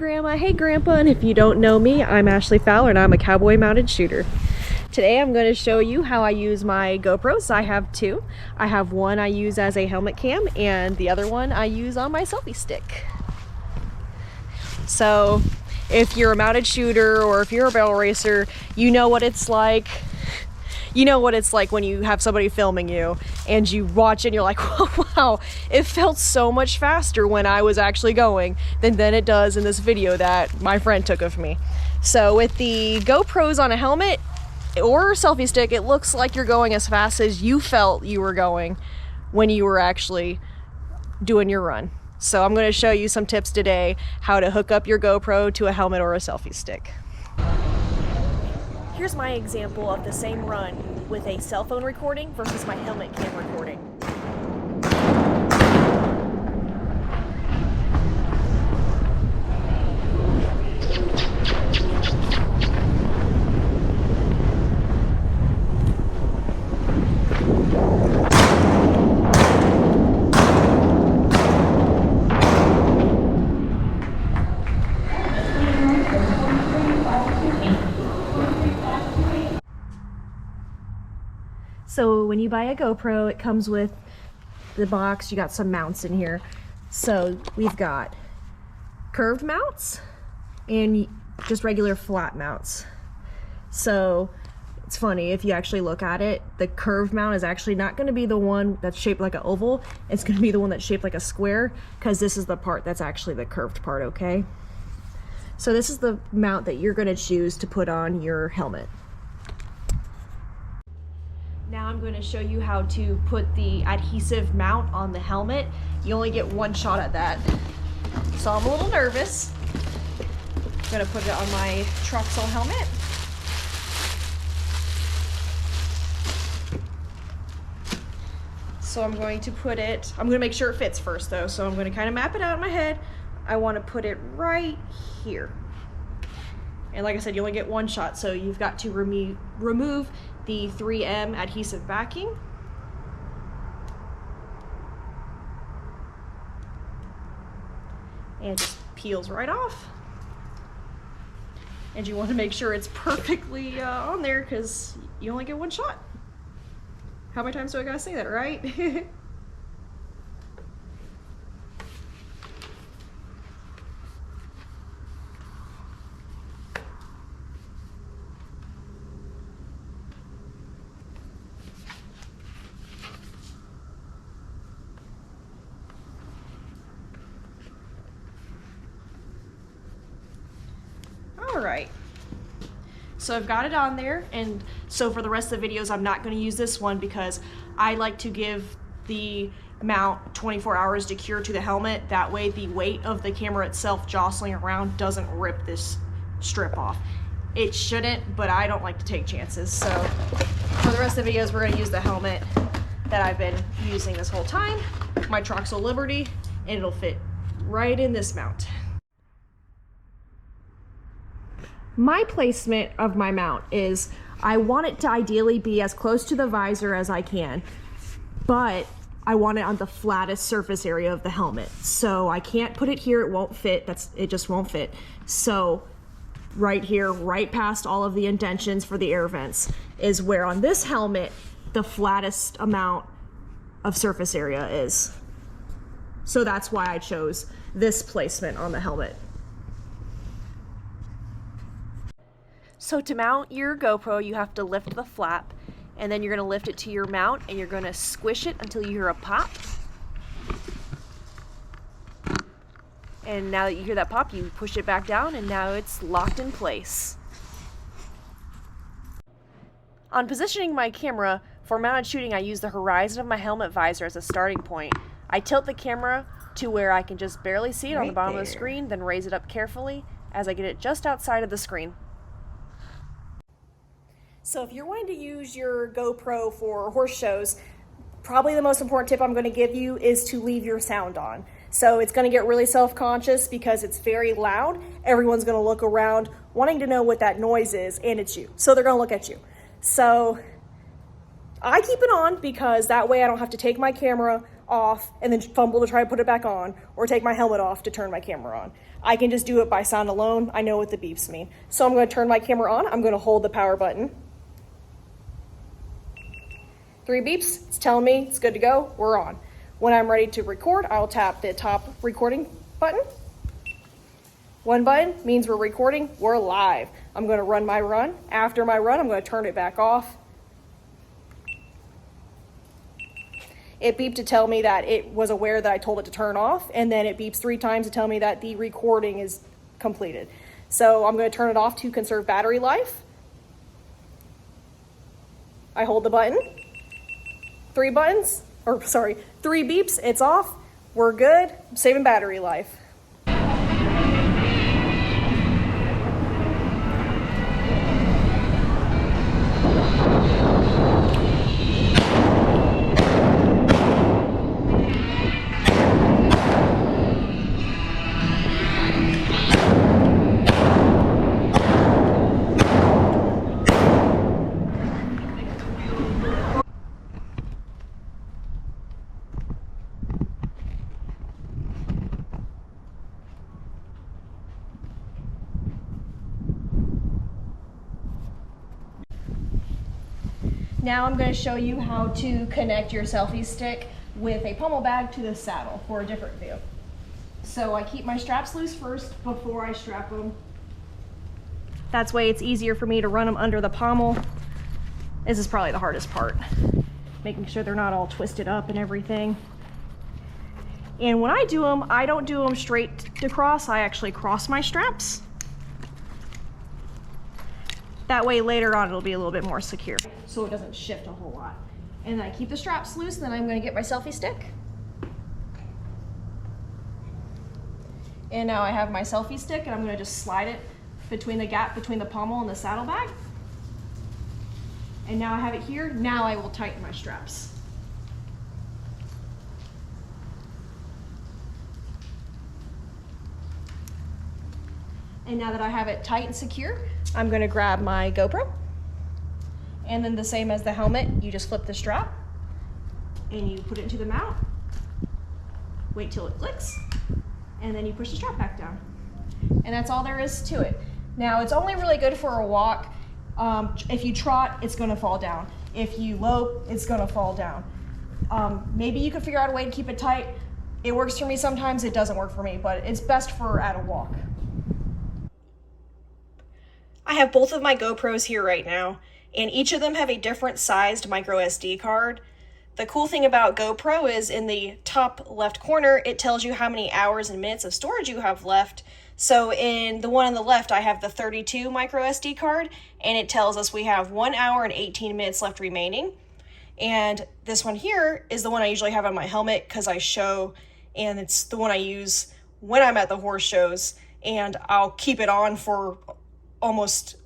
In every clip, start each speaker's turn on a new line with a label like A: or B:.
A: Grandma, hey Grandpa, and if you don't know me, I'm Ashley Fowler and I'm a cowboy mounted shooter. Today I'm going to show you how I use my GoPros. I have two. I have one I use as a helmet cam and the other one I use on my selfie stick. So if you're a mounted shooter or if you're a barrel racer, you know what it's like. You know what it's like when you have somebody filming you and you watch it and you're like, oh, wow, it felt so much faster when I was actually going than it does in this video that my friend took of me. So with the GoPros on a helmet or selfie stick, it looks like you're going as fast as you felt you were going when you were actually doing your run. So I'm going to show you some tips today how to hook up your GoPro to a helmet or a selfie stick. Here's my example of the same run with a cell phone recording versus my helmet cam recording. So when you buy a GoPro, it comes with the box. You got some mounts in here. So we've got curved mounts and just regular flat mounts. So it's funny, if you actually look at it, the curved mount is actually not going to be the one that's shaped like an oval. It's going to be the one that's shaped like a square, because this is the part that's actually the curved part, okay? So this is the mount that you're going to choose to put on your helmet. Now I'm going to show you how to put the adhesive mount on the helmet. You only get one shot at that. So I'm a little nervous. I'm going to put it on my Troxel helmet. So I'm going to put it, I'm going to make sure it fits first though. So I'm going to kind of map it out in my head. I want to put it right here. And like I said, you only get one shot, so you've got to remove the 3M adhesive backing. And it just peels right off. And you want to make sure it's perfectly on there, because you only get one shot. How many times do I gotta say that, right? All right, so I've got it on there, and so for the rest of the videos I'm not going to use this one because I like to give the mount 24 hours to cure to the helmet. That way the weight of the camera itself jostling around doesn't rip this strip off. It shouldn't, but I don't like to take chances. So for the rest of the videos we're going to use the helmet that I've been using this whole time, my Troxel Liberty, and it'll fit right in this mount. My placement of my mount is I want it to ideally be as close to the visor as I can, but I want it on the flattest surface area of the helmet. So I can't put it here, it won't fit, it just won't fit. So right here, right past all of the indentions for the air vents, is where on this helmet the flattest amount of surface area is. So that's why I chose this placement on the helmet. So to mount your GoPro, you have to lift the flap, and then you're going to lift it to your mount, and you're going to squish it until you hear a pop. And now that you hear that pop, you push it back down, and now it's locked in place. On positioning my camera, for mounted shooting, I use the horizon of my helmet visor as a starting point. I tilt the camera to where I can just barely see it on the bottom of the screen, then raise it up carefully as I get it just outside of the screen. So if you're wanting to use your GoPro for horse shows, probably the most important tip I'm going to give you is to leave your sound on. So it's going to get really self-conscious because it's very loud. Everyone's going to look around wanting to know what that noise is, and it's you. So they're going to look at you. So I keep it on because that way I don't have to take my camera off, and then fumble to try to put it back on, or take my helmet off to turn my camera on. I can just do it by sound alone. I know what the beeps mean. So I'm going to turn my camera on. I'm going to hold the power button. 3 beeps. It's telling me it's good to go. We're on. When I'm ready to record, I'll tap the top recording button. 1 button means we're recording. We're live. I'm going to run my run. After my run, I'm going to turn it back off. It beeped to tell me that it was aware that I told it to turn off, and then it beeps 3 times to tell me that the recording is completed. So I'm going to turn it off to conserve battery life. I hold the button. 3 beeps, it's off. We're good. I'm saving battery life. Now I'm going to show you how to connect your selfie stick with a pommel bag to the saddle for a different view. So I keep my straps loose first before I strap them. That's way it's easier for me to run them under the pommel. This is probably the hardest part, making sure they're not all twisted up and everything. And when I do them, I don't do them straight across. I actually cross my straps. That way later on it'll be a little bit more secure, so it doesn't shift a whole lot. And then I keep the straps loose, and then I'm going to get my selfie stick. And now I have my selfie stick, and I'm going to just slide it between the gap between the pommel and the saddlebag. And now I have it here. Now I will tighten my straps. And now that I have it tight and secure, I'm going to grab my GoPro. And then the same as the helmet, you just flip the strap and you put it into the mount. Wait till it clicks, and then you push the strap back down. And that's all there is to it. Now, it's only really good for a walk. If you trot, it's going to fall down. If you lope, it's going to fall down. Maybe you could figure out a way to keep it tight. It works for me sometimes, it doesn't work for me, but it's best for at a walk. I have both of my GoPros here right now, and each of them have a different sized micro SD card. The cool thing about GoPro is in the top left corner, it tells you how many hours and minutes of storage you have left. So in the one on the left, I have the 32 micro SD card, and it tells us we have 1 hour and 18 minutes left remaining. And this one here is the one I usually have on my helmet because I show, and it's the one I use when I'm at the horse shows, and I'll keep it on for almost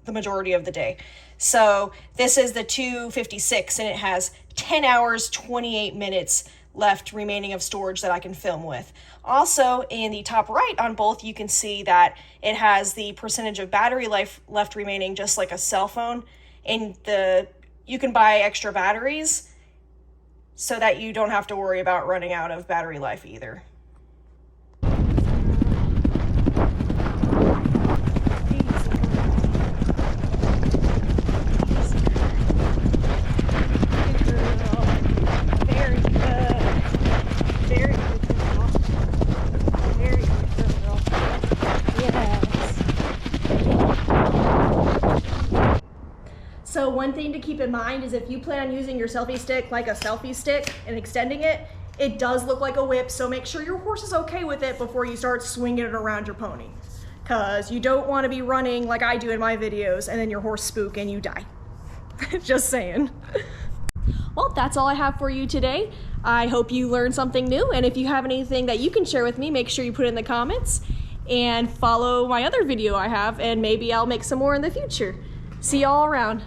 A: the majority of the day. So this is the 256, and it has 10 hours, 28 minutes left remaining of storage that I can film with. Also, in the top right on both, you can see that it has the percentage of battery life left remaining, just like a cell phone. And you can buy extra batteries so that you don't have to worry about running out of battery life either. So one thing to keep in mind is if you plan on using your selfie stick like a selfie stick and extending it, it does look like a whip, so make sure your horse is okay with it before you start swinging it around your pony. Because you don't want to be running like I do in my videos and then your horse spook and you die. Just saying. Well, that's all I have for you today. I hope you learned something new, and if you have anything that you can share with me, make sure you put it in the comments and follow my other video I have, and maybe I'll make some more in the future. See y'all around.